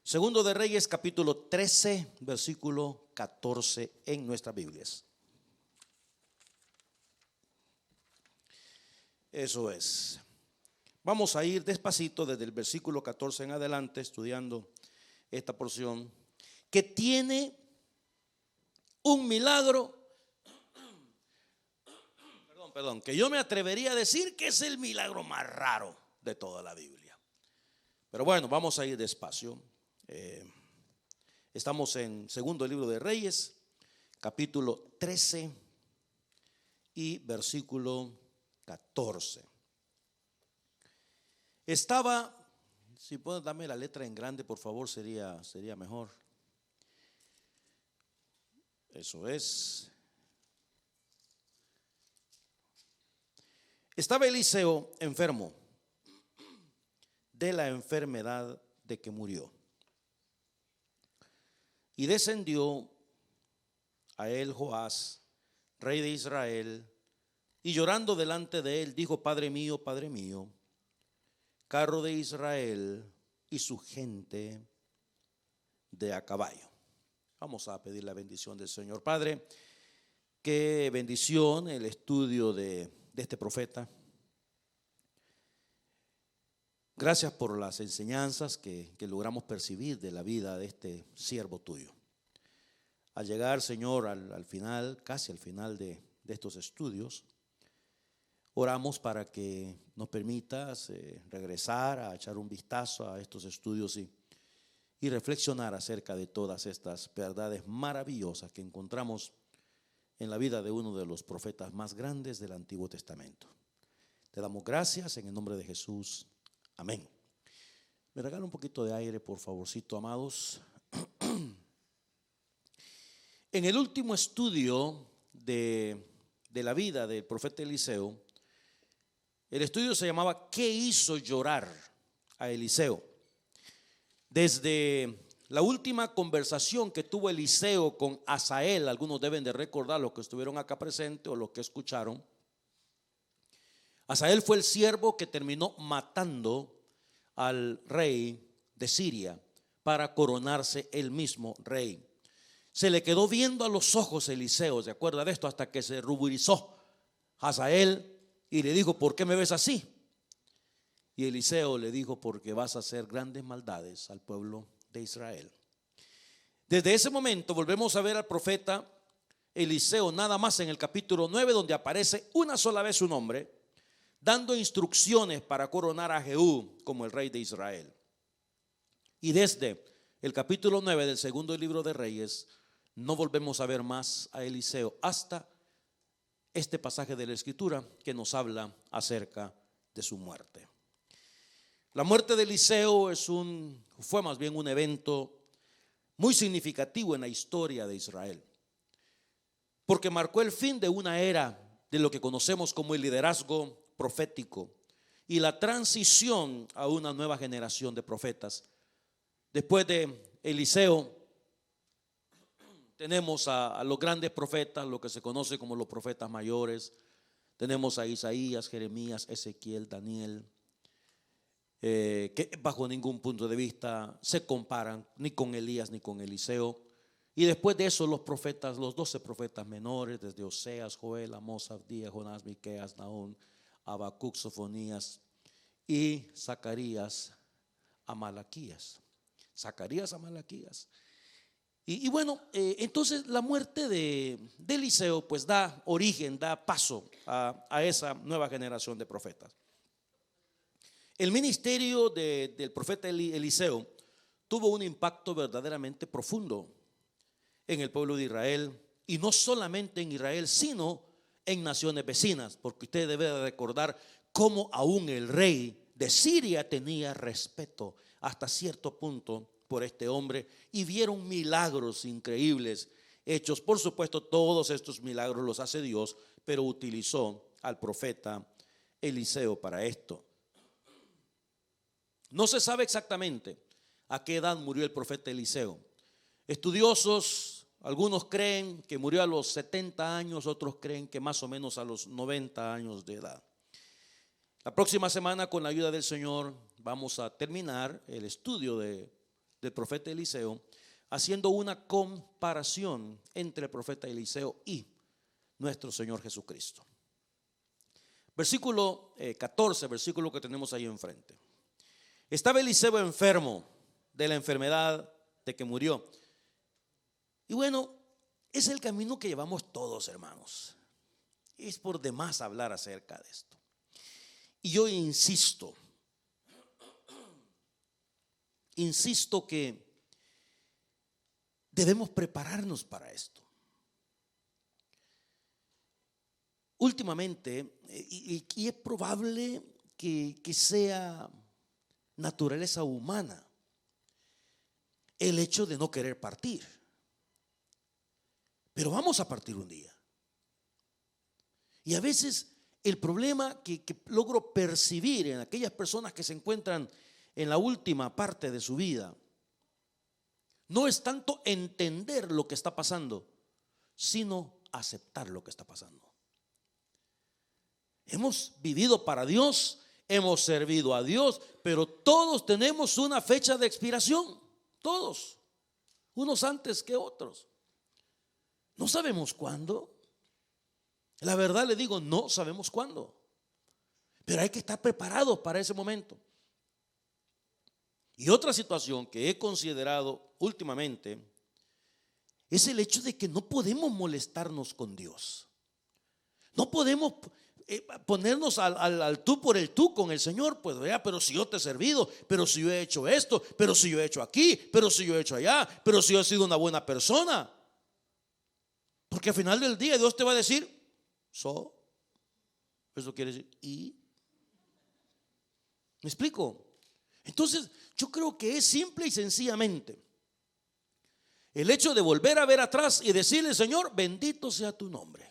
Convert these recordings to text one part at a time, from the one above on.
Segundo de Reyes, capítulo 13, versículo 14 en nuestras Biblias. Eso es. Vamos a ir despacito desde el versículo 14 en adelante estudiando esta porción que tiene un milagro, que yo me atrevería a decir que es el milagro más raro de toda la Biblia. Pero bueno, vamos a ir despacio. Estamos en segundo libro de Reyes, capítulo 13 y versículo 14. Si puedes darme la letra en grande, por favor, sería mejor. Eso es. Estaba Eliseo enfermo de la enfermedad de que murió. Y descendió a él Joás, rey de Israel, y llorando delante de él dijo: Padre mío, carro de Israel y su gente de a caballo. Vamos a pedir la bendición del Señor. Padre, qué bendición el estudio de este profeta. Gracias por las enseñanzas que logramos percibir de la vida de este siervo tuyo. Al llegar, Señor, al final, casi al final de estos estudios, oramos para que nos permitas regresar a echar un vistazo a estos estudios y reflexionar acerca de todas estas verdades maravillosas que encontramos en la vida de uno de los profetas más grandes del Antiguo Testamento. Te damos gracias en el nombre de Jesús. Amén. Me regala un poquito de aire, por favorcito, amados. En el último estudio de la vida del profeta Eliseo, el estudio se llamaba ¿Qué hizo llorar a Eliseo? Desde la última conversación que tuvo Eliseo con Hazael, algunos deben de recordar, los que estuvieron acá presentes o los que escucharon. Hazael fue el siervo que terminó matando al rey de Siria para coronarse él mismo rey. Se le quedó viendo a los ojos Eliseo, ¿se acuerda de esto? Hasta que se ruborizó Hazael y le dijo: ¿por qué me ves así? Y Eliseo le dijo: porque vas a hacer grandes maldades al pueblo de Israel. Desde ese momento volvemos a ver al profeta Eliseo nada más en el capítulo 9, donde aparece una sola vez su nombre, dando instrucciones para coronar a Jehú como el rey de Israel. Y desde el capítulo 9 del segundo libro de Reyes no volvemos a ver más a Eliseo hasta este pasaje de la Escritura que nos habla acerca de su muerte. La muerte de Eliseo fue más bien un evento muy significativo en la historia de Israel, porque marcó el fin de una era de lo que conocemos como el liderazgo profético y la transición a una nueva generación de profetas. Después de Eliseo tenemos a los grandes profetas, lo que se conoce como los profetas mayores. Tenemos a Isaías, Jeremías, Ezequiel, Daniel, que bajo ningún punto de vista se comparan ni con Elías ni con Eliseo. Y después de eso los profetas, los 12 profetas menores, desde Oseas, Joel, Amós, Abdías, Jonás, Miqueas, Nahum, Habacuc, Sofonías y Zacarías a Malaquías. Y bueno, entonces la muerte de Eliseo pues da paso a esa nueva generación de profetas. El ministerio del profeta Eliseo tuvo un impacto verdaderamente profundo en el pueblo de Israel, y no solamente en Israel, sino en naciones vecinas, porque usted debe recordar cómo aún el rey de Siria tenía respeto hasta cierto punto por este hombre, y vieron milagros increíbles hechos. Por supuesto, todos estos milagros los hace Dios, pero utilizó al profeta Eliseo para esto. No se sabe exactamente a qué edad murió el profeta Eliseo. Estudiosos, algunos creen que murió a los 70 años, otros creen que más o menos a los 90 años de edad. La próxima semana, con la ayuda del Señor, vamos a terminar el estudio de del profeta Eliseo, haciendo una comparación entre el profeta Eliseo y nuestro Señor Jesucristo. Versículo 14, versículo que tenemos ahí enfrente. Estaba Eliseo enfermo de la enfermedad de que murió. Y bueno, es el camino que llevamos todos, hermanos. Es por demás hablar acerca de esto. Y yo insisto que debemos prepararnos para esto. Últimamente, y es probable que sea naturaleza humana el hecho de no querer partir. Pero vamos a partir un día. Y a veces el problema que logro percibir en aquellas personas que se encuentran en la última parte de su vida no es tanto entender lo que está pasando, sino aceptar lo que está pasando. Hemos vivido para Dios, hemos servido a Dios, pero todos tenemos una fecha de expiración, todos, unos antes que otros. No sabemos cuándo. La verdad le digo, no sabemos cuándo, pero hay que estar preparados para ese momento. Y otra situación que he considerado últimamente es el hecho de que no podemos molestarnos con Dios. No podemos ponernos al tú por el tú con el Señor. Pues vea, pero si yo te he servido, pero si yo he hecho esto, pero si yo he hecho aquí, pero si yo he hecho allá, pero si yo he sido una buena persona. Porque al final del día Dios te va a decir, eso quiere decir, ¿y? ¿Me explico? Entonces yo creo que es simple y sencillamente el hecho de volver a ver atrás y decirle, Señor, bendito sea tu nombre.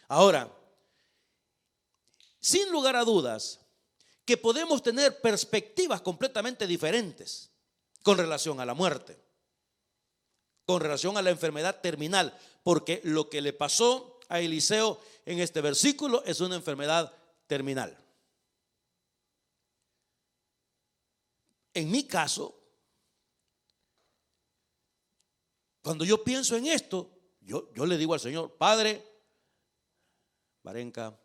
Ahora, sin lugar a dudas que podemos tener perspectivas completamente diferentes con relación a la muerte, con relación a la enfermedad terminal, porque lo que le pasó a Eliseo en este versículo es una enfermedad terminal. En mi caso, cuando yo pienso en esto, yo le digo al Señor, Padre, Barenca,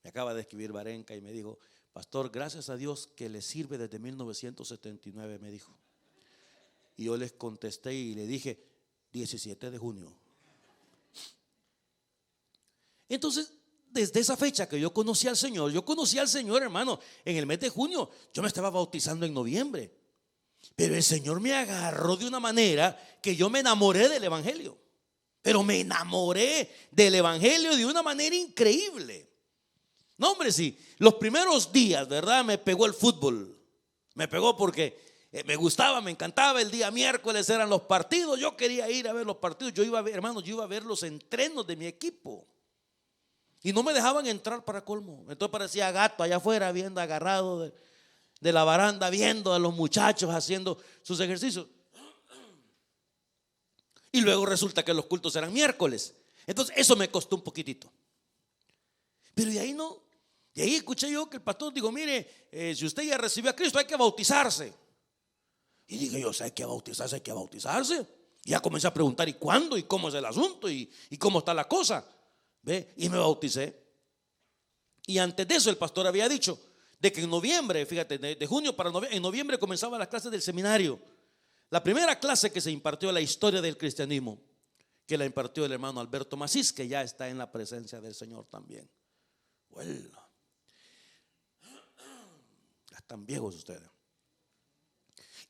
me acaba de escribir Barenca y me dijo, pastor, gracias a Dios que le sirve desde 1979, me dijo. Y yo les contesté y le dije, 17 de junio. Entonces, desde esa fecha que yo conocí al Señor, hermano, en el mes de junio. Yo me estaba bautizando en noviembre, pero el Señor me agarró de una manera que yo me enamoré del evangelio. Pero me enamoré del evangelio de una manera increíble. No, hombre, sí, los primeros días, ¿verdad? Me pegó el fútbol. Me pegó porque me gustaba, me encantaba. El día miércoles eran los partidos. Yo quería ir a ver los partidos. Yo iba a ver, hermanos, yo iba a ver los entrenos de mi equipo. Y no me dejaban entrar para colmo. Entonces parecía gato allá afuera, viendo, agarrado de la baranda, viendo a los muchachos haciendo sus ejercicios. Y luego resulta que los cultos eran miércoles. Entonces eso me costó un poquitito. Pero de ahí no. De ahí escuché yo que el pastor dijo, mire, si usted ya recibió a Cristo hay que bautizarse. Y dije yo, hay que bautizarse, hay que bautizarse. Y ya comencé a preguntar, ¿y cuándo? ¿Y cómo es el asunto? ¿Y cómo está la cosa? ¿Ve? Y me bauticé. Y antes de eso el pastor había dicho de que en noviembre, fíjate, de junio para noviembre, en noviembre comenzaban las clases del seminario. La primera clase que se impartió, la historia del cristianismo, que la impartió el hermano Alberto Macís, que ya está en la presencia del Señor también. Bueno, ya están viejos ustedes.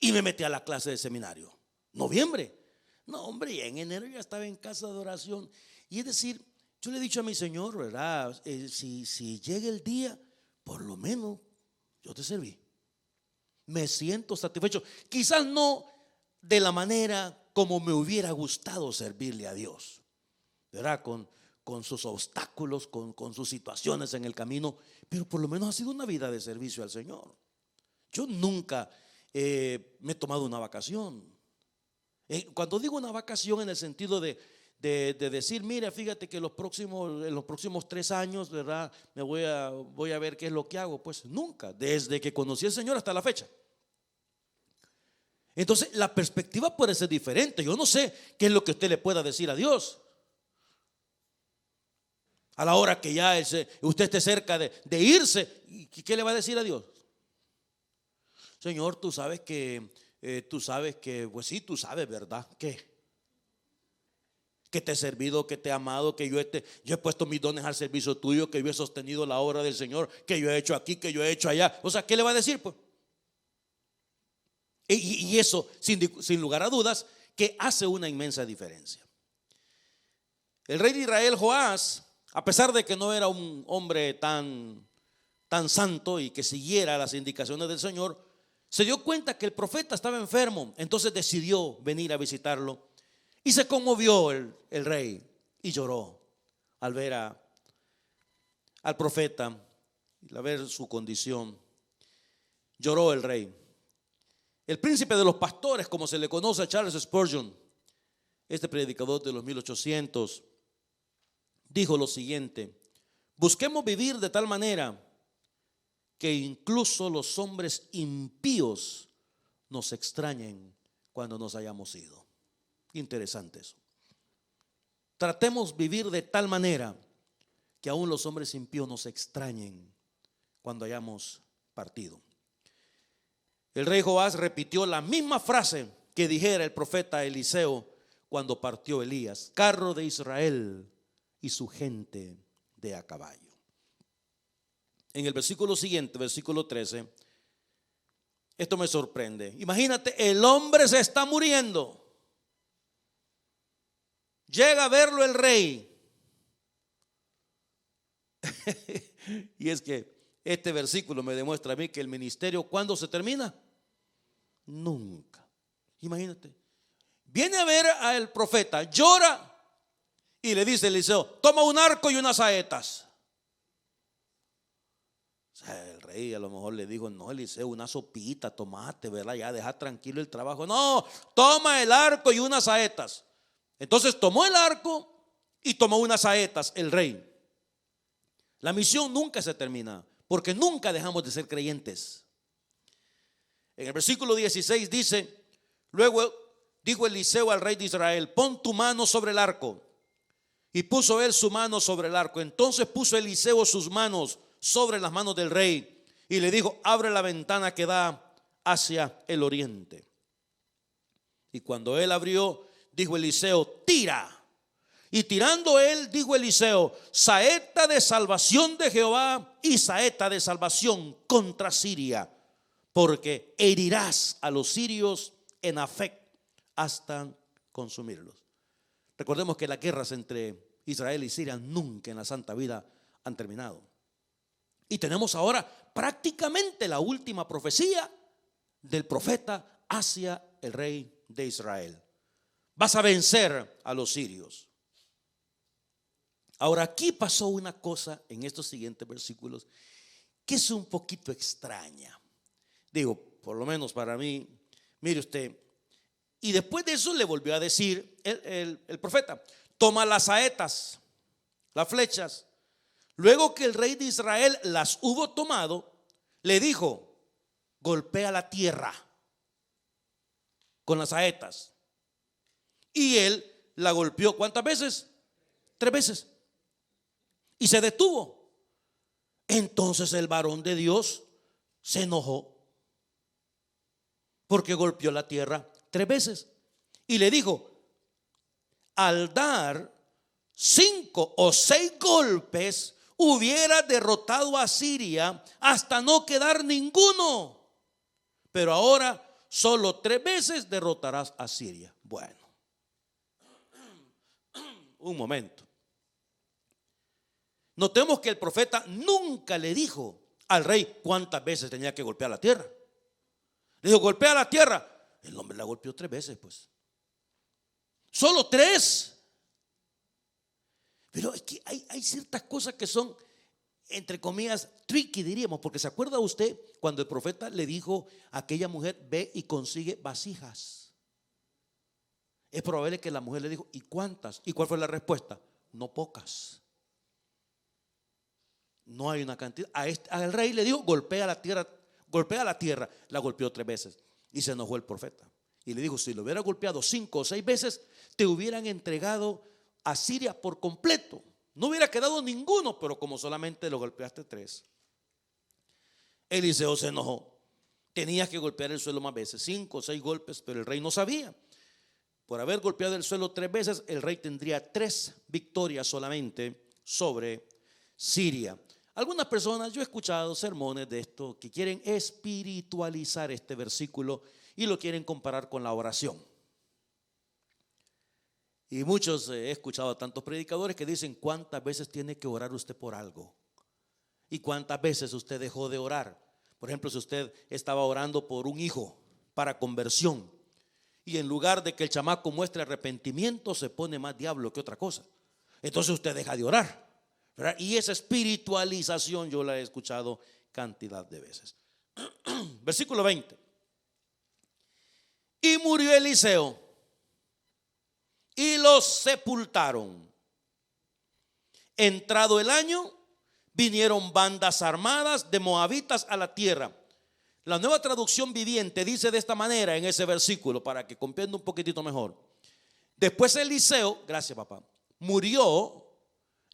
Y me metí a la clase de seminario. Noviembre. No, hombre, y en enero ya estaba en casa de oración. Y es decir, yo le he dicho a mi Señor, ¿verdad? Si llega el día, por lo menos yo te serví. Me siento satisfecho. Quizás no de la manera como me hubiera gustado servirle a Dios, ¿verdad? Con sus obstáculos, con sus situaciones en el camino, pero por lo menos ha sido una vida de servicio al Señor. Yo nunca me he tomado una vacación. Cuando digo una vacación en el sentido de decir, mira, fíjate que en los próximos 3 años, ¿verdad? Voy a ver qué es lo que hago. Pues nunca, desde que conocí al Señor hasta la fecha. Entonces la perspectiva puede ser diferente. Yo no sé qué es lo que usted le pueda decir a Dios a la hora que ya usted esté cerca de irse. ¿Qué le va a decir a Dios? Señor, tú sabes que, pues sí, tú sabes, ¿verdad? ¿Qué? Que te he servido, que te he amado, que yo he puesto mis dones al servicio tuyo, que yo he sostenido la obra del Señor, que yo he hecho aquí, que yo he hecho allá. O sea, ¿qué le va a decir, pues? Y eso, sin lugar a dudas, que hace una inmensa diferencia. El rey de Israel, Joás, a pesar de que no era un hombre tan santo y que siguiera las indicaciones del Señor, se dio cuenta que el profeta estaba enfermo. Entonces decidió venir a visitarlo. Y se conmovió el rey y lloró al ver al profeta, al ver su condición. Lloró el rey. El príncipe de los pastores, como se le conoce a Charles Spurgeon, este predicador de los 1800, dijo lo siguiente: busquemos vivir de tal manera que incluso los hombres impíos nos extrañen cuando nos hayamos ido. Interesante eso. Tratemos vivir de tal manera que aún los hombres impíos nos extrañen cuando hayamos partido. El rey Joás repitió la misma frase que dijera el profeta Eliseo cuando partió Elías: carro de Israel y su gente de a caballo. En el versículo siguiente, versículo 13, esto me sorprende. Imagínate, el hombre se está muriendo. Llega a verlo el rey. Y es que este versículo me demuestra a mí que el ministerio, ¿cuándo se termina? Nunca. Imagínate. Viene a ver al profeta, llora y le dice a Eliseo: toma un arco y unas saetas. O sea, el rey a lo mejor le dijo: no, Eliseo, una sopita, tomate, ¿verdad? Ya deja tranquilo el trabajo. No, toma el arco y unas saetas. Entonces tomó el arco y tomó unas saetas el rey. La misión nunca se termina, porque nunca dejamos de ser creyentes. En el versículo 16 dice: luego dijo Eliseo al rey de Israel: pon tu mano sobre el arco. Y puso él su mano sobre el arco. Entonces puso Eliseo sus manos sobre las manos del rey y le dijo: abre la ventana que da hacia el oriente. Y cuando él abrió, dijo Eliseo: tira. Y tirando él, dijo Eliseo: saeta de salvación de Jehová y saeta de salvación contra Siria, porque herirás a los sirios en Afec hasta consumirlos. Recordemos que las guerras entre Israel y Siria nunca en la santa vida han terminado. Y tenemos ahora prácticamente la última profecía del profeta hacia el rey de Israel: vas a vencer a los sirios. Ahora, aquí pasó una cosa en estos siguientes versículos que es un poquito extraña. Digo, por lo menos para mí. Mire usted, y después de eso le volvió a decir el profeta: toma las saetas, las flechas. Luego que el rey de Israel las hubo tomado, le dijo: golpea la tierra con las saetas. Y él la golpeó, ¿cuántas veces? 3 veces. Y se detuvo. Entonces el varón de Dios se enojó porque golpeó la tierra 3 veces. Y le dijo: al dar 5 o 6 golpes, hubiera derrotado a Siria hasta no quedar ninguno. Pero ahora solo 3 veces derrotarás a Siria. Bueno, un momento. Notemos que el profeta nunca le dijo al rey cuántas veces tenía que golpear la tierra. Le dijo: golpea la tierra. El hombre la golpeó 3 veces, pues. Solo 3. Pero es que hay ciertas cosas que son, entre comillas, tricky, diríamos. Porque ¿se acuerda usted cuando el profeta le dijo a aquella mujer: ve y consigue vasijas? Es probable que la mujer le dijo: ¿y cuántas? ¿Y cuál fue la respuesta? No pocas. No hay una cantidad. Al rey le dijo: golpea la tierra. Golpea la tierra. La golpeó 3 veces y se enojó el profeta. Y le dijo, si lo hubiera golpeado 5 o 6 veces, te hubieran entregado a Siria por completo. No hubiera quedado ninguno, pero como solamente lo golpeaste 3. Eliseo se enojó. Tenías que golpear el suelo más veces, 5 o 6 golpes, pero el rey no sabía. Por haber golpeado el suelo 3 veces, el rey tendría 3 victorias solamente sobre Siria. Algunas personas, yo he escuchado sermones de esto, que quieren espiritualizar este versículo y lo quieren comparar con la oración. Y muchos he escuchado a tantos predicadores que dicen, ¿cuántas veces tiene que orar usted por algo? ¿Y cuántas veces usted dejó de orar? Por ejemplo, si usted estaba orando por un hijo para conversión y en lugar de que el chamaco muestre arrepentimiento, se pone más diablo que otra cosa, entonces usted deja de orar, ¿verdad? Y esa espiritualización yo la he escuchado cantidad de veces. Versículo 20. Y murió Eliseo y los sepultaron. Entrado el año, vinieron bandas armadas de moabitas a la tierra. La Nueva Traducción Viviente dice de esta manera en ese versículo, para que comprenda un poquitito mejor. Después Eliseo, gracias papá, murió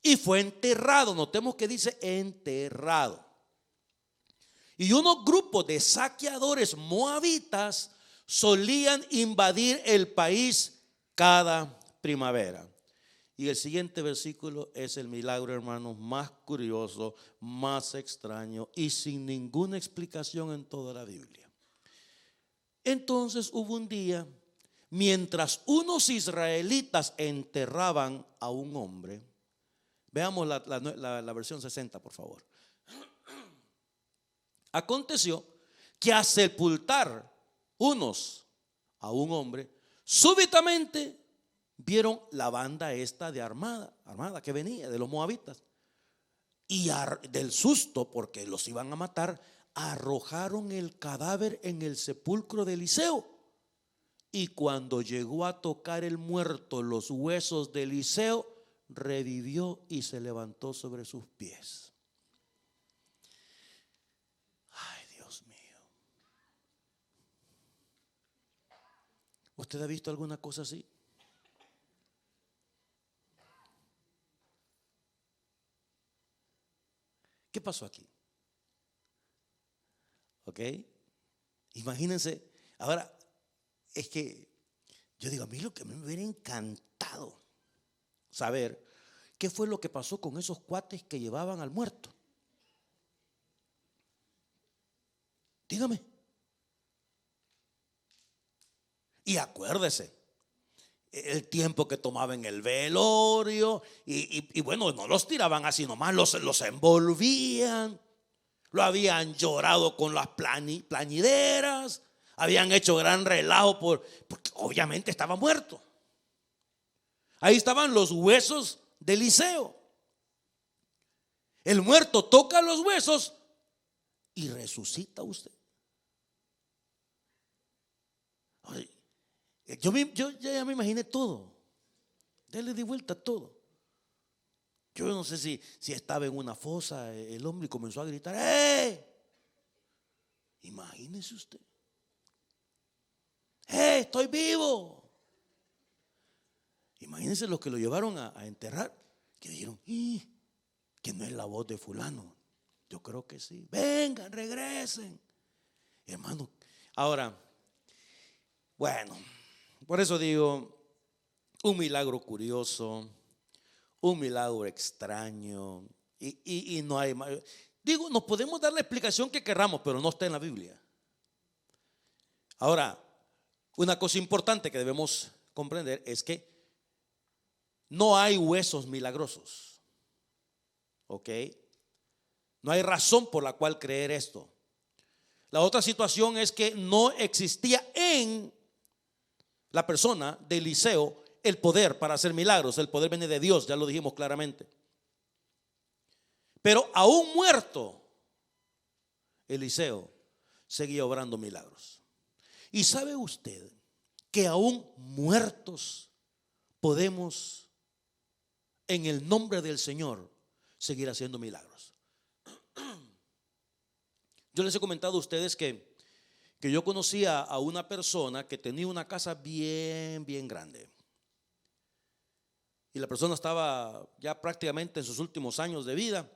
y fue enterrado. Notemos que dice enterrado. Y unos grupos de saqueadores moabitas solían invadir el país cada primavera. Y el siguiente versículo es el milagro, hermanos, más curioso, más extraño y sin ninguna explicación en toda la Biblia. Entonces hubo un día, mientras unos israelitas enterraban a un hombre. Veamos la versión 60, por favor. Aconteció que a sepultar unos a un hombre, súbitamente vieron la banda esta de armada que venía de los moabitas, y del susto, porque los iban a matar, arrojaron el cadáver en el sepulcro de Eliseo. Y cuando llegó a tocar el muerto los huesos de Eliseo, revivió y se levantó sobre sus pies. Ay, Dios mío. ¿Usted ha visto alguna cosa así? ¿Qué pasó aquí? ¿Ok? Imagínense. Ahora, es que yo digo, a mí lo que me hubiera encantado saber qué fue lo que pasó con esos cuates que llevaban al muerto. Dígame. Y acuérdese el tiempo que tomaba en el velorio y bueno, no los tiraban así nomás, los envolvían. Lo habían llorado con las plañideras, habían hecho gran relajo porque obviamente estaba muerto. Ahí estaban los huesos de Eliseo. El muerto toca los huesos y resucita usted. Yo ya me imaginé todo. Ya le di vuelta a todo. Yo no sé si estaba en una fosa el hombre y comenzó a gritar, ¡eh! Imagínese usted. ¡Eh! Estoy vivo. Imagínense los que lo llevaron a enterrar, que dijeron, que no es la voz de fulano. Yo creo que sí. Vengan, regresen. Hermano, ahora, bueno, por eso digo, un milagro curioso, un milagro extraño, y no hay más. Digo, nos podemos dar la explicación que querramos, pero no está en la Biblia. Ahora, una cosa importante que debemos comprender es que no hay huesos milagrosos. ¿Ok? No hay razón por la cual creer esto. La otra situación es que no existía en la persona de Eliseo el poder para hacer milagros. El poder viene de Dios, ya lo dijimos claramente. Pero aún muerto, Eliseo seguía obrando milagros. ¿Y sabe usted que aún muertos podemos, en el nombre del Señor, seguir haciendo milagros? Yo les he comentado a ustedes que que yo conocía a una persona que tenía una casa bien, bien grande. Y la persona estaba ya prácticamente en sus últimos años de vida.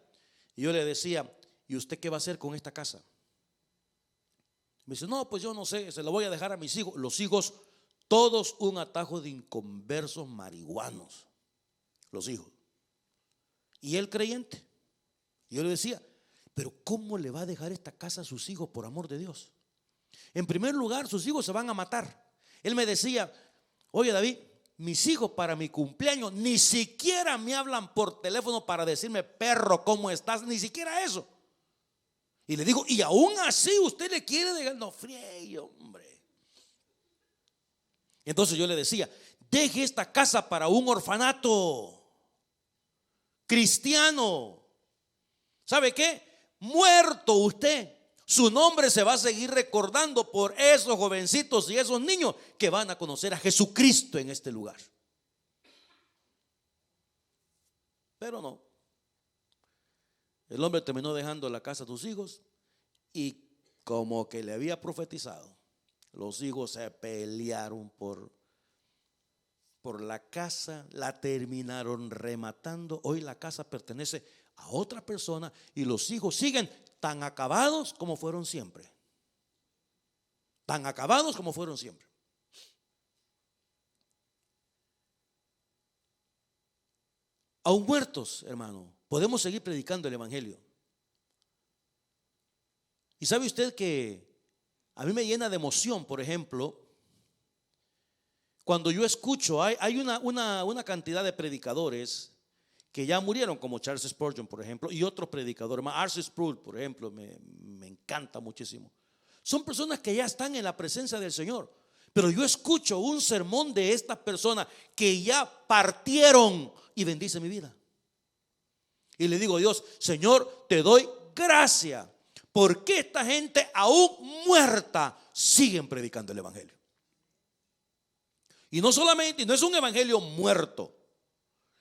Y yo le decía, ¿y usted qué va a hacer con esta casa? Me dice, no, pues yo no sé, se la voy a dejar a mis hijos. Los hijos, todos un atajo de inconversos marihuanos. Los hijos. Y él creyente. Y yo le decía, pero ¿cómo le va a dejar esta casa a sus hijos por amor de Dios? En primer lugar, sus hijos se van a matar. Él me decía, oye David, mis hijos para mi cumpleaños ni siquiera me hablan por teléfono para decirme, perro, ¿cómo estás? Ni siquiera eso. Y le digo, y aún así usted le quiere dejar, no friegue, hombre. Entonces yo le decía, deje esta casa para un orfanato cristiano. ¿Sabe qué? Muerto usted, su nombre se va a seguir recordando por esos jovencitos y esos niños que van a conocer a Jesucristo en este lugar. Pero no. El hombre terminó dejando la casa a sus hijos y como que le había profetizado, los hijos se pelearon por la casa, la terminaron rematando. Hoy la casa pertenece a otra persona y los hijos siguen tan acabados como fueron siempre. Tan acabados como fueron siempre. Aún muertos, hermano, podemos seguir predicando el evangelio. Y sabe usted que a mí me llena de emoción, por ejemplo, cuando yo escucho, hay una cantidad de predicadores que ya murieron, como Charles Spurgeon, por ejemplo, y otros predicadores, R.C. Sproul, por ejemplo, me encanta muchísimo. Son personas que ya están en la presencia del Señor, pero yo escucho un sermón de estas personas que ya partieron y bendice mi vida. Y le digo a Dios, Señor, te doy gracias, porque esta gente aún muerta siguen predicando el evangelio. Y no solamente, no es un evangelio muerto.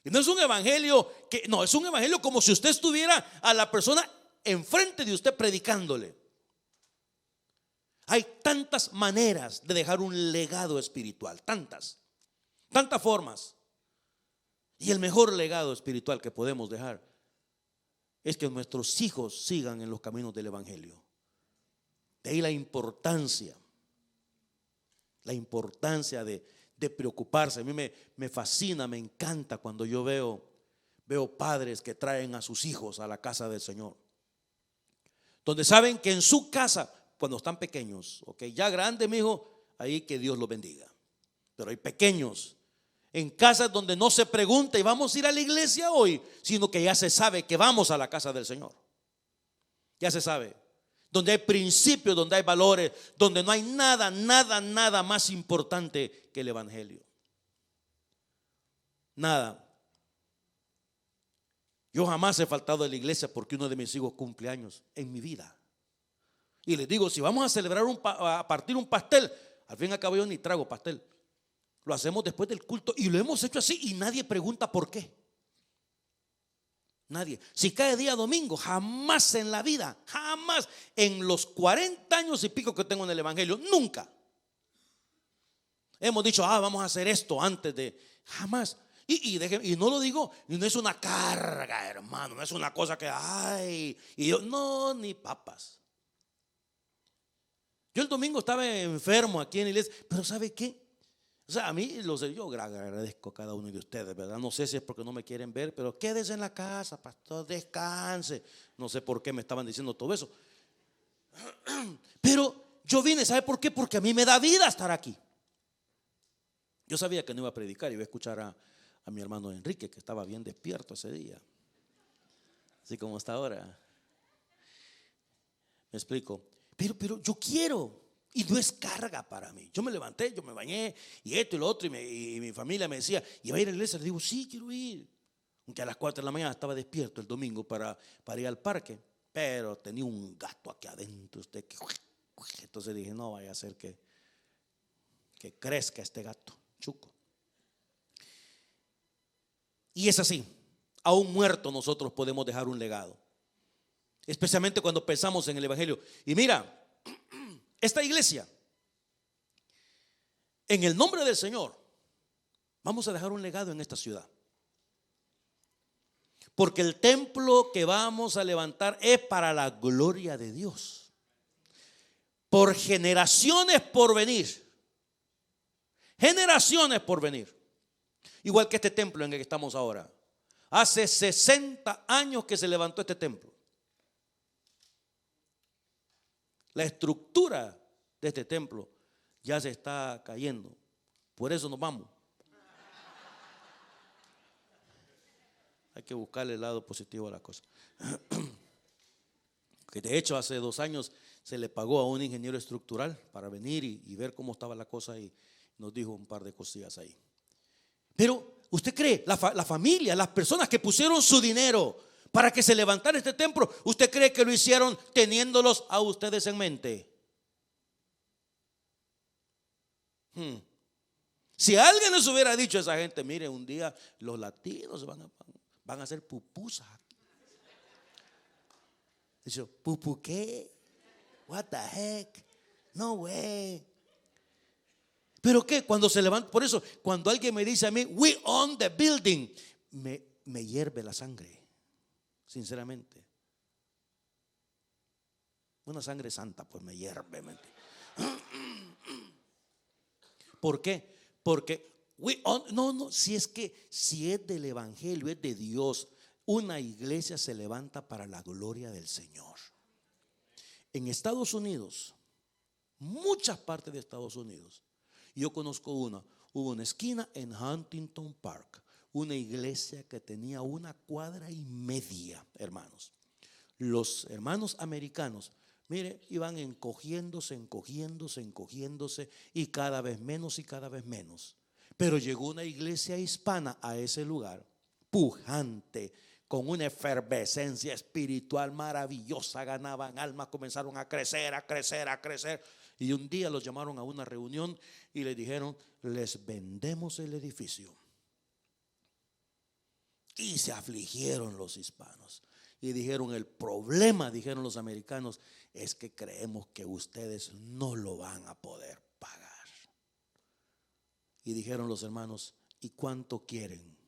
Y no es un evangelio que, no, es un evangelio como si usted estuviera a la persona enfrente de usted predicándole. Hay tantas maneras de dejar un legado espiritual, tantas formas. Y el mejor legado espiritual que podemos dejar es que nuestros hijos sigan en los caminos del evangelio. De ahí la importancia de preocuparse. A mí me fascina, me encanta cuando yo veo padres que traen a sus hijos a la casa del Señor, donde saben que en su casa, cuando están pequeños, ya grande mi hijo, ahí que Dios los bendiga, pero hay pequeños en casas donde no se pregunta y vamos a ir a la iglesia hoy, sino que ya se sabe que vamos a la casa del Señor. Ya se sabe, donde hay principios, donde hay valores, donde no hay nada más importante que el evangelio. Nada. Yo jamás he faltado a la iglesia porque uno de mis hijos cumple años en mi vida. Y les digo, si vamos a celebrar a partir un pastel, al fin y al cabo yo ni trago pastel. Lo hacemos después del culto y lo hemos hecho así y nadie pregunta por qué. Nadie. Si cae día domingo, jamás en la vida, jamás en los 40 años y pico que tengo en el evangelio, nunca hemos dicho, vamos a hacer esto antes de, jamás. Y no lo digo, y no es una carga, hermano, no es una cosa que, y yo, no, ni papas. Yo el domingo estaba enfermo aquí en la iglesia, pero ¿sabe qué? O sea, a mí yo agradezco a cada uno de ustedes, ¿verdad? No sé si es porque no me quieren ver, pero quédese en la casa, pastor, descanse. No sé por qué me estaban diciendo todo eso. Pero yo vine, ¿sabe por qué? Porque a mí me da vida estar aquí. Yo sabía que no iba a predicar, iba a escuchar a mi hermano Enrique, que estaba bien despierto ese día, así como está ahora. Me explico. Pero yo quiero. Y no es carga para mí. Yo me levanté, yo me bañé y esto y lo otro, y mi familia me decía, ¿y va a ir a la iglesia? Le digo, sí, quiero ir. Aunque a las 4 de la mañana estaba despierto el domingo para ir al parque, pero tenía un gato aquí adentro, entonces dije, no vaya a ser que crezca este gato chuco. Y es así, aún muerto nosotros podemos dejar un legado, especialmente cuando pensamos en el evangelio. Y mira, esta iglesia, en el nombre del Señor, vamos a dejar un legado en esta ciudad. Porque el templo que vamos a levantar es para la gloria de Dios. Por generaciones por venir. Generaciones por venir. Igual que este templo en el que estamos ahora. Hace 60 años que se levantó este templo. La estructura de este templo ya se está cayendo. Por eso nos vamos. Hay que buscarle el lado positivo a la cosa. Que de hecho hace 2 años se le pagó a un ingeniero estructural para venir y ver cómo estaba la cosa y nos dijo un par de cosillas ahí. Pero ¿usted cree? La familia, las personas que pusieron su dinero para que se levantara este templo, ¿usted cree que lo hicieron teniéndolos a ustedes en mente? Si alguien les hubiera dicho a esa gente, mire, un día los latinos van a hacer pupusas aquí. Dice, ¿pupu qué? What the heck? No way. ¿Pero qué? Cuando se levanta, por eso, cuando alguien me dice a mí, we own the building, me hierve la sangre, sinceramente. Una sangre santa, pues me hierve. ¿Por qué? Porque si es del evangelio, es de Dios. Una iglesia se levanta para la gloria del Señor. En Estados Unidos, muchas partes de Estados Unidos, yo conozco hubo una esquina en Huntington Park, una iglesia que tenía 1,5 cuadras, hermanos. Los hermanos americanos, mire, iban encogiéndose y cada vez menos y cada vez menos. Pero llegó una iglesia hispana a ese lugar, pujante, con una efervescencia espiritual maravillosa, ganaban almas, comenzaron a crecer. Y un día los llamaron a una reunión y les dijeron, les vendemos el edificio. Y se afligieron los hispanos. Y dijeron, el problema, dijeron los americanos, es que creemos que ustedes no lo van a poder pagar. Y dijeron los hermanos, ¿y cuánto quieren?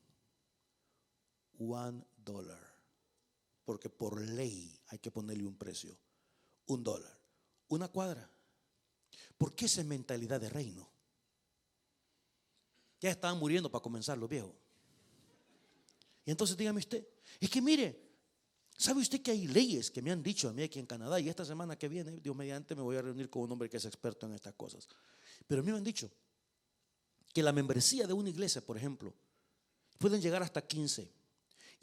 $1. Porque por ley hay que ponerle un precio. $1. 1 cuadra. ¿Por qué esa mentalidad de reino? Ya estaban muriendo para comenzar los viejos. Y entonces dígame usted, es que mire, ¿sabe usted que hay leyes que me han dicho a mí aquí en Canadá? Y esta semana que viene, Dios mediante, me voy a reunir con un hombre que es experto en estas cosas. Pero a mí me han dicho que la membresía de una iglesia, por ejemplo, pueden llegar hasta 15.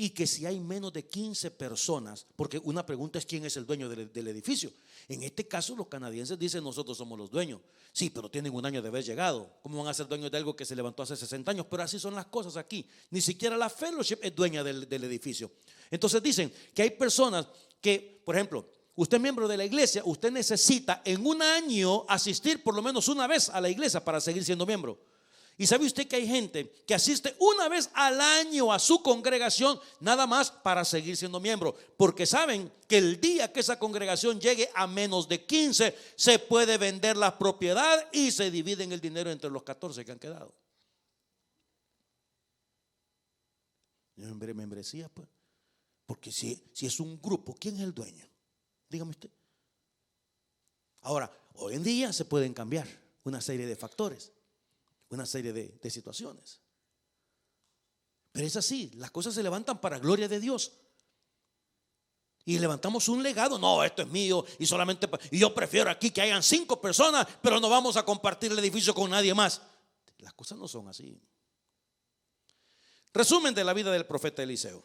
Y que si hay menos de 15 personas, porque una pregunta es quién es el dueño del edificio. En este caso los canadienses dicen nosotros somos los dueños. Sí, pero tienen 1 año de haber llegado. ¿Cómo van a ser dueños de algo que se levantó hace 60 años? Pero así son las cosas aquí. Ni siquiera la fellowship es dueña del edificio. Entonces dicen que hay personas que, por ejemplo, usted es miembro de la iglesia, usted necesita en 1 año asistir por lo menos 1 vez a la iglesia para seguir siendo miembro. Y sabe usted que hay gente que asiste 1 vez al año a su congregación nada más para seguir siendo miembro, porque saben que el día que esa congregación llegue a menos de 15 se puede vender la propiedad y se dividen el dinero entre los 14 que han quedado. Membresía, pues, porque si es un grupo, ¿quién es el dueño? Dígame usted. Ahora, hoy en día se pueden cambiar una serie de factores, una serie de situaciones. Pero es así, las cosas se levantan para gloria de Dios. Y levantamos un legado. No, esto es mío y yo prefiero aquí que hayan 5 personas, pero no vamos a compartir el edificio con nadie más. Las cosas no son así. Resumen de la vida del profeta Eliseo.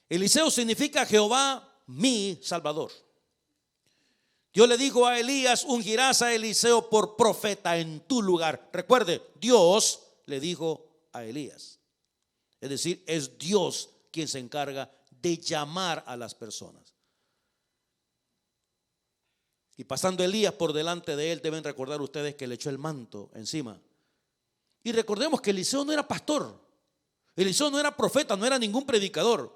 Eliseo significa Jehová mi Salvador. Dios le dijo a Elías, ungirás a Eliseo por profeta en tu lugar. Recuerde, Dios le dijo a Elías. Es decir, es Dios quien se encarga de llamar a las personas. Y pasando Elías por delante de él, deben recordar ustedes que le echó el manto encima. Y recordemos que Eliseo no era pastor. Eliseo no era profeta, no era ningún predicador.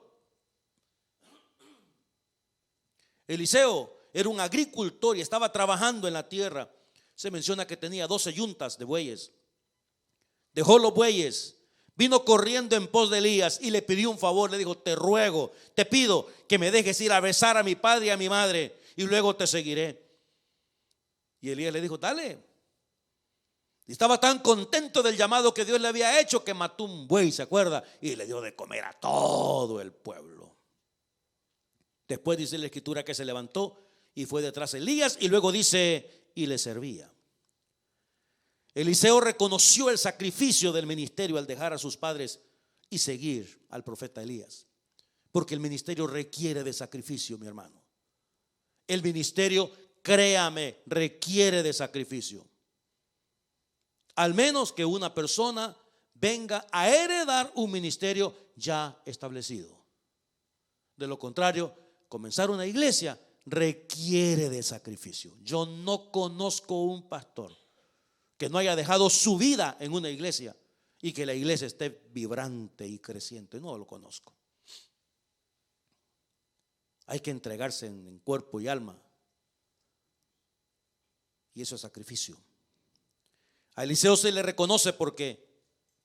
Eliseo era un agricultor y estaba trabajando en la tierra. Se menciona que tenía 12 yuntas de bueyes. Dejó los bueyes, vino corriendo en pos de Elías y le pidió un favor. Le dijo: te ruego, te pido que me dejes ir a besar a mi padre y a mi madre, y luego te seguiré. Y Elías le dijo: dale. Y estaba tan contento del llamado que Dios le había hecho que mató un buey, ¿se acuerda? Y le dio de comer a todo el pueblo. Después dice la escritura que se levantó y fue detrás de Elías, y luego dice: y le servía. Eliseo reconoció el sacrificio del ministerio al dejar a sus padres y seguir al profeta Elías, porque el ministerio requiere de sacrificio, mi hermano. El ministerio, créame, requiere de sacrificio. Al menos que una persona venga a heredar un ministerio ya establecido. De lo contrario, comenzar una iglesia requiere de sacrificio. Yo no conozco un pastor que no haya dejado su vida en una iglesia y que la iglesia esté vibrante y creciente. No lo conozco. Hay que entregarse en cuerpo y alma, y eso es sacrificio. A Eliseo se le reconoce porque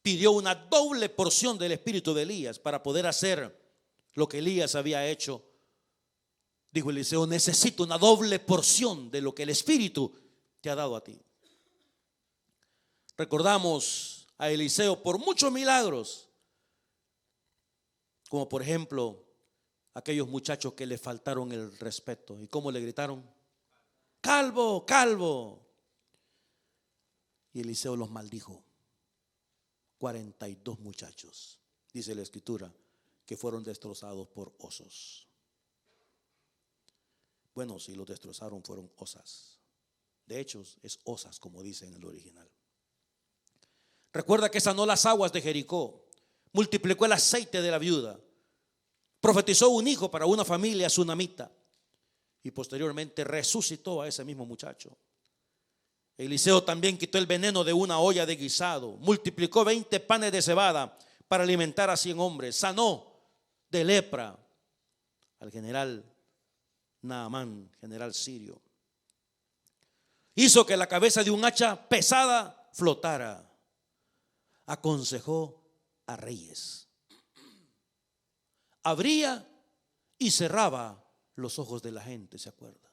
pidió una doble porción del espíritu de Elías para poder hacer lo que Elías había hecho. Dijo Eliseo: necesito una doble porción de lo que el espíritu te ha dado a ti. Recordamos a Eliseo por muchos milagros, como por ejemplo aquellos muchachos que le faltaron el respeto. ¿Y cómo le gritaron? Calvo, calvo. Y Eliseo los maldijo. 42 muchachos, dice la escritura, que fueron destrozados por osos. Bueno, si los destrozaron fueron osas. De hecho, es osas, como dice en el original. Recuerda que sanó las aguas de Jericó, multiplicó el aceite de la viuda, profetizó un hijo para una familia sunamita y posteriormente resucitó a ese mismo muchacho. Eliseo también quitó el veneno de una olla de guisado, multiplicó 20 panes de cebada para alimentar a 100 hombres, sanó de lepra al general Naamán, general sirio. Hizo que la cabeza de un hacha pesada flotara. Aconsejó a reyes. Abría y cerraba los ojos de la gente, ¿se acuerda?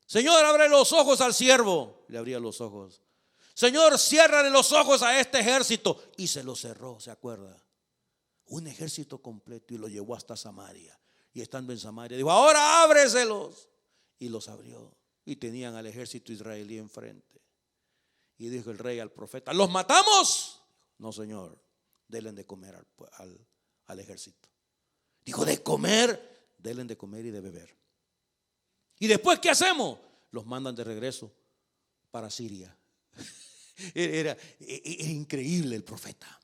Señor, abre los ojos al siervo. Le abría los ojos. Señor, ciérrale los ojos a este ejército. Y se lo cerró, ¿se acuerda? Un ejército completo, y lo llevó hasta Samaria. Y estando en Samaria dijo: ahora ábreselos. Y los abrió. Y tenían al ejército israelí enfrente. Y dijo el rey al profeta: ¿los matamos? No, señor, denle de comer al ejército. Dijo: de comer, denle de comer y de beber. ¿Y después qué hacemos? Los mandan de regreso para Siria. Era increíble el profeta.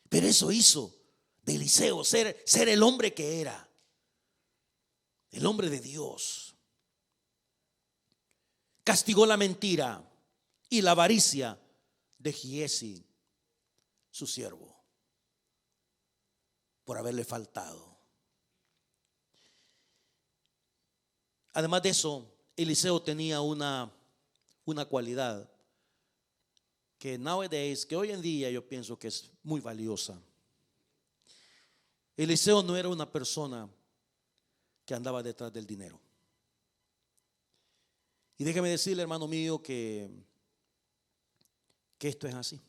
Pero eso hizo de Eliseo ser el hombre que era, el hombre de Dios. Castigó la mentira y la avaricia de Giesi, su siervo, por haberle faltado. Además de eso, Eliseo tenía una cualidad que hoy en día yo pienso que es muy valiosa. Eliseo no era una persona que andaba detrás del dinero. Y déjeme decirle, hermano mío, que esto es así.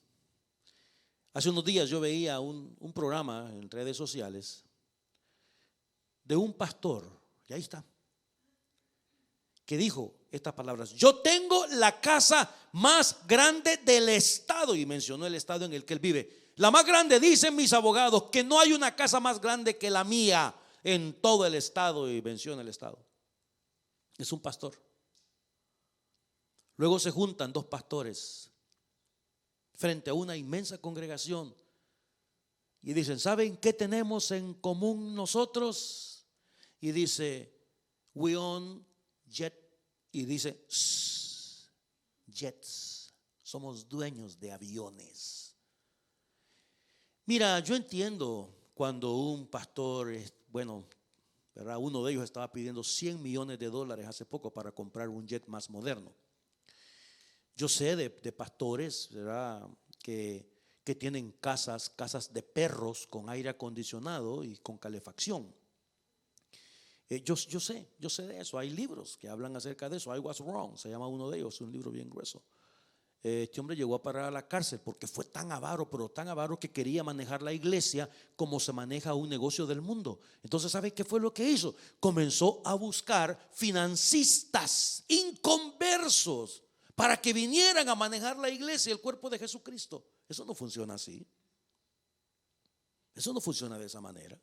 Hace unos días yo veía un programa en redes sociales de un pastor, y ahí está, que dijo estas palabras: yo tengo la casa más grande del estado, y mencionó el estado en el que él vive. La más grande, dicen mis abogados, que no hay una casa más grande que la mía en todo el estado, y menciona el estado. Es un pastor. Luego se juntan dos pastores frente a una inmensa congregación y dicen: ¿saben qué tenemos en común nosotros? Y dice: we own jet. Y dice: jets. Somos dueños de aviones. Mira, yo entiendo cuando un pastor, bueno, ¿verdad? Uno de ellos estaba pidiendo $100 millones hace poco para comprar un jet más moderno. Yo sé de pastores, ¿verdad? que tienen casas de perros con aire acondicionado y con calefacción. Yo sé de eso. Hay libros que hablan acerca de eso. I Was Wrong, se llama uno de ellos, un libro bien grueso. Este hombre llegó a parar a la cárcel porque fue tan avaro, pero tan avaro, que quería manejar la iglesia como se maneja un negocio del mundo. Entonces, ¿sabe qué fue lo que hizo? Comenzó a buscar financistas inconversos para que vinieran a manejar la iglesia, el cuerpo de Jesucristo. Eso no funciona así. Eso no funciona de esa manera.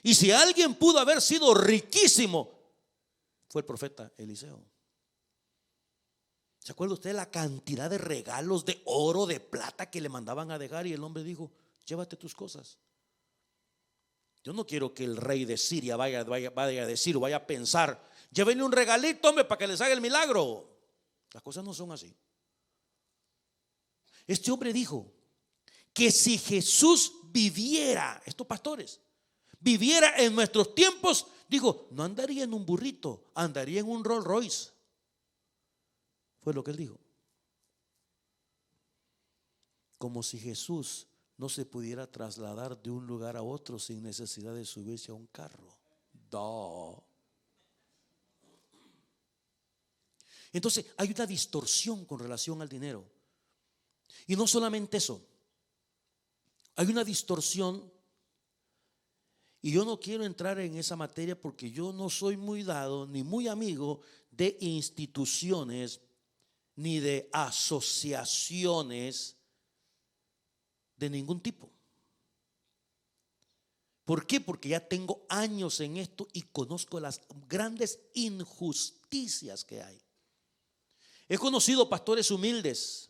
Y si alguien pudo haber sido riquísimo, fue el profeta Eliseo. ¿Se acuerda usted la cantidad de regalos de oro, de plata que le mandaban a dejar? Y el hombre dijo: llévate tus cosas. Yo no quiero que el rey de Siria vaya a decir o vaya a pensar: llévenle un regalito, hombre, para que les haga el milagro. Las cosas no son así. Este hombre dijo que si Jesús viviera, estos pastores, viviera en nuestros tiempos, dijo, no andaría en un burrito, andaría en un Rolls Royce. Fue lo que él dijo. Como si Jesús no se pudiera trasladar de un lugar a otro sin necesidad de subirse a un carro. Entonces hay una distorsión con relación al dinero. Y no solamente eso, hay una distorsión. Y yo no quiero entrar en esa materia porque yo no soy muy dado ni muy amigo de instituciones ni de asociaciones de ningún tipo. ¿Por qué? Porque ya tengo años en esto y conozco las grandes injusticias que hay. He conocido pastores humildes,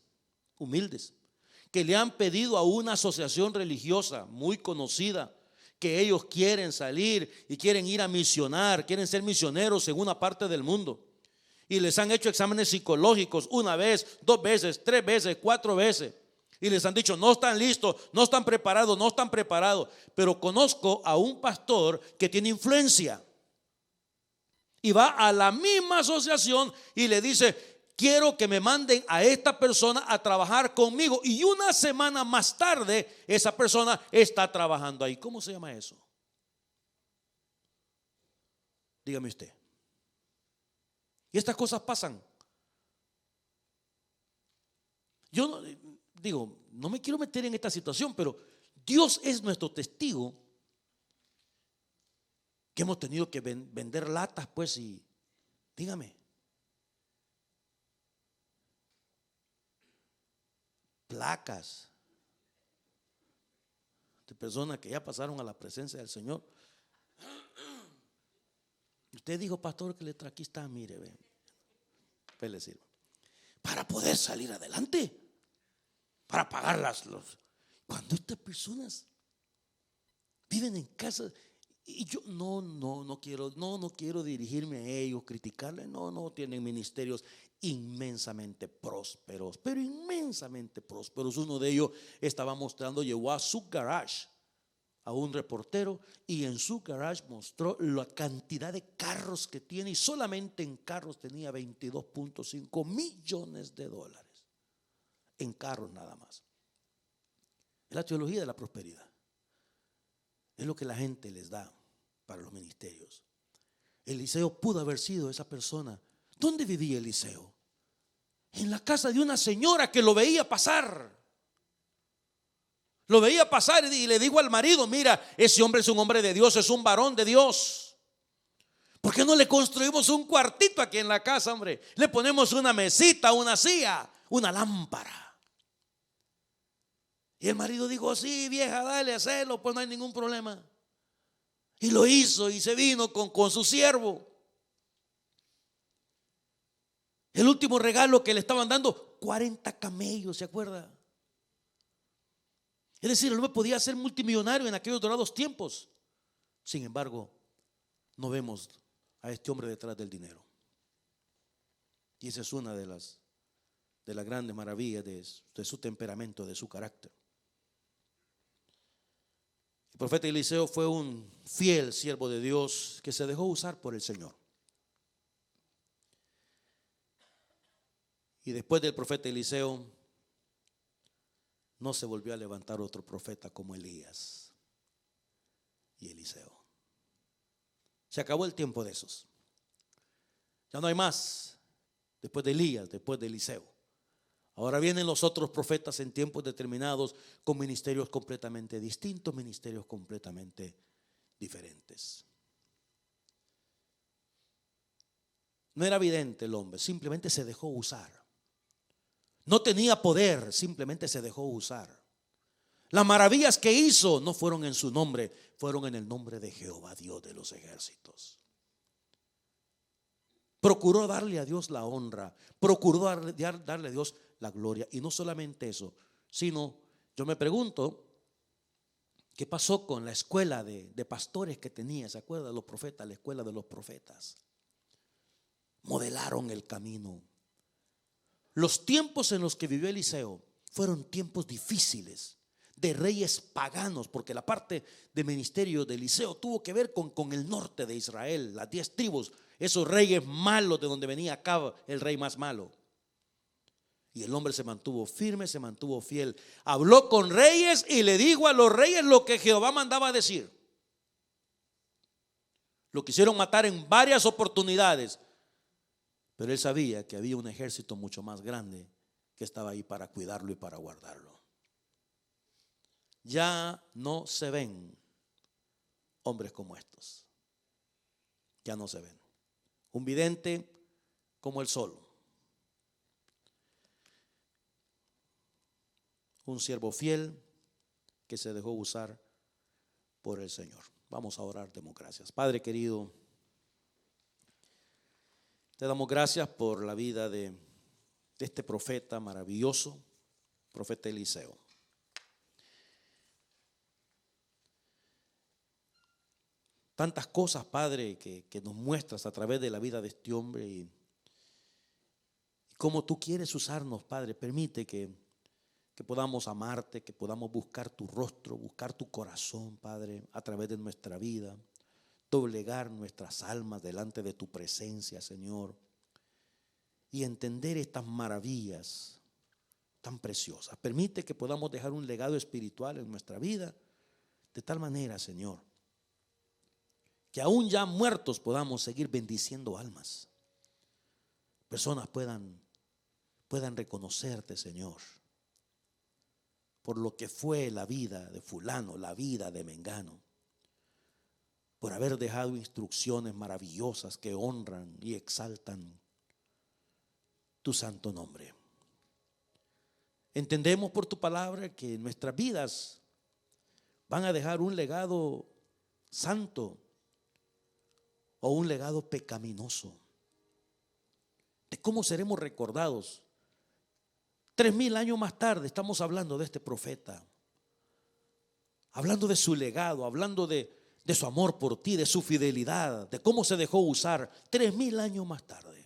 que le han pedido a una asociación religiosa muy conocida que ellos quieren salir y quieren ir a misionar, quieren ser misioneros en una parte del mundo. Y les han hecho exámenes psicológicos 1 vez, 2 veces, 3 veces, 4 veces. Y les han dicho: no están listos, no están preparados, no están preparados. Pero conozco a un pastor que tiene influencia y va a la misma asociación y le dice: quiero que me manden a esta persona a trabajar conmigo. Y 1 semana más tarde esa persona está trabajando ahí. ¿Cómo se llama eso? Dígame usted. Y estas cosas pasan. Yo no me quiero meter en esta situación, pero Dios es nuestro testigo que hemos tenido que vender latas, pues, y dígame, placas de personas que ya pasaron a la presencia del Señor. Usted dijo: pastor, que le trae, aquí está, mire, ve, le sirvo. Para poder salir adelante, para pagar cuando estas personas viven en casa. Y yo no quiero dirigirme a ellos, criticarles. No, tienen ministerios inmensamente prósperos, pero inmensamente prósperos. Uno de ellos estaba mostrando, llevó a su garage a un reportero y en su garage mostró la cantidad de carros que tiene, y solamente en carros tenía $22.5 millones en carros nada más. Es la teología de la prosperidad. Es lo que la gente les da para los ministerios. Eliseo pudo haber sido esa persona. ¿Dónde vivía Eliseo? En la casa de una señora que lo veía pasar. Lo veía pasar y le dijo al marido: mira, ese hombre es un hombre de Dios, es un varón de Dios. ¿Por qué no le construimos un cuartito aquí en la casa, hombre? Le ponemos una mesita, una silla, una lámpara. Y el marido dijo: sí, vieja, dale, hacelo, pues no hay ningún problema. Y lo hizo y se vino con su siervo. El último regalo que le estaban dando, 40 camellos, ¿se acuerda? Es decir, el hombre podía ser multimillonario en aquellos dorados tiempos. Sin embargo, no vemos a este hombre detrás del dinero. Y esa es una de las grandes maravillas de su temperamento, de su carácter. El profeta Eliseo fue un fiel siervo de Dios que se dejó usar por el Señor. Y después del profeta Eliseo no se volvió a levantar otro profeta como Elías y Eliseo. Se acabó el tiempo de esos. Ya no hay más después de Elías, después de Eliseo. Ahora vienen los otros profetas en tiempos determinados con ministerios completamente distintos, ministerios completamente diferentes. No era vidente el hombre, simplemente se dejó usar. No tenía poder, simplemente se dejó usar. Las maravillas que hizo no fueron en su nombre, fueron en el nombre de Jehová, Dios de los ejércitos. Procuró darle a Dios la honra, procuró darle a Dios la gloria. Y no solamente eso, sino yo me pregunto, ¿qué pasó con la escuela de pastores que tenía? ¿Se acuerdan de los profetas? La escuela de los profetas. Modelaron el camino. Los tiempos en los que vivió Eliseo fueron tiempos difíciles, de reyes paganos, porque la parte de ministerio de Eliseo tuvo que ver con el norte de Israel, las 10 tribus, esos reyes malos de donde venía Acab, el rey más malo. Y el hombre se mantuvo firme, se mantuvo fiel. Habló con reyes y le dijo a los reyes lo que Jehová mandaba decir. Lo quisieron matar en varias oportunidades, pero él sabía que había un ejército mucho más grande que estaba ahí para cuidarlo y para guardarlo. Ya no se ven hombres como estos. Ya no se ven. Un vidente como el sol. Un siervo fiel que se dejó usar por el Señor. Vamos a orar, demos gracias. Padre querido, te damos gracias por la vida de este profeta maravilloso, profeta Eliseo. Tantas cosas, Padre, que nos muestras a través de la vida de este hombre y cómo tú quieres usarnos, Padre. Permite que podamos amarte, que podamos buscar tu rostro, buscar tu corazón, Padre, a través de nuestra vida. Doblegar nuestras almas delante de tu presencia, Señor, y entender estas maravillas tan preciosas. Permite que podamos dejar un legado espiritual en nuestra vida, de tal manera, Señor, que aún ya muertos podamos seguir bendiciendo almas. Personas puedan reconocerte, Señor, por lo que fue la vida de fulano, la vida de mengano, por haber dejado instrucciones maravillosas que honran y exaltan tu santo nombre. Entendemos por tu palabra que nuestras vidas van a dejar un legado santo o un legado pecaminoso. De cómo seremos recordados. 3000 años más tarde estamos hablando de este profeta, hablando de su legado, hablando de su amor por ti, de su fidelidad, de cómo se dejó usar 3000 años más tarde.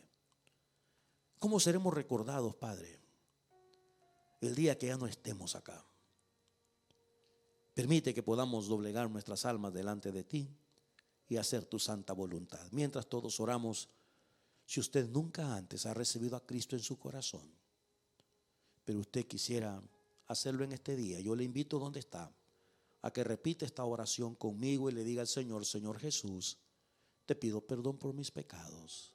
¿Cómo seremos recordados, Padre, el día que ya no estemos acá? Permite que podamos doblegar nuestras almas delante de ti y hacer tu santa voluntad. Mientras todos oramos, si usted nunca antes ha recibido a Cristo en su corazón, pero usted quisiera hacerlo en este día, yo le invito donde está a que repita esta oración conmigo y le diga al Señor: Señor Jesús, te pido perdón por mis pecados.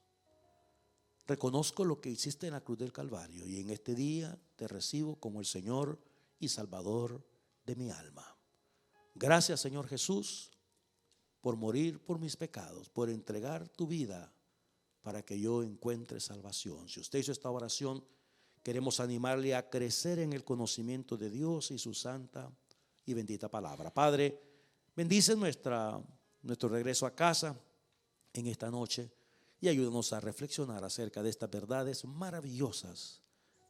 Reconozco lo que hiciste en la cruz del Calvario y en este día te recibo como el Señor y Salvador de mi alma. Gracias, Señor Jesús, por morir por mis pecados, por entregar tu vida para que yo encuentre salvación. Si usted hizo esta oración, queremos animarle a crecer en el conocimiento de Dios y su santa y bendita palabra. Padre, bendice nuestro regreso a casa en esta noche y ayúdanos a reflexionar acerca de estas verdades maravillosas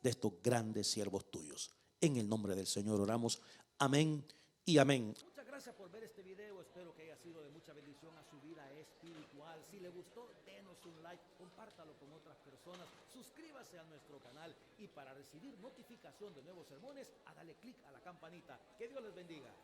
de estos grandes siervos tuyos. En el nombre del Señor oramos. Amén y amén. Muchas gracias por ver este video. Espero que haya sido de mucha bendición a su vida espiritual. Si le gustó, denos un like, compártalo con otras personas, suscríbase a nuestro canal y para recibir notificación de nuevos sermones, hágale clic a la campanita. Que Dios les bendiga.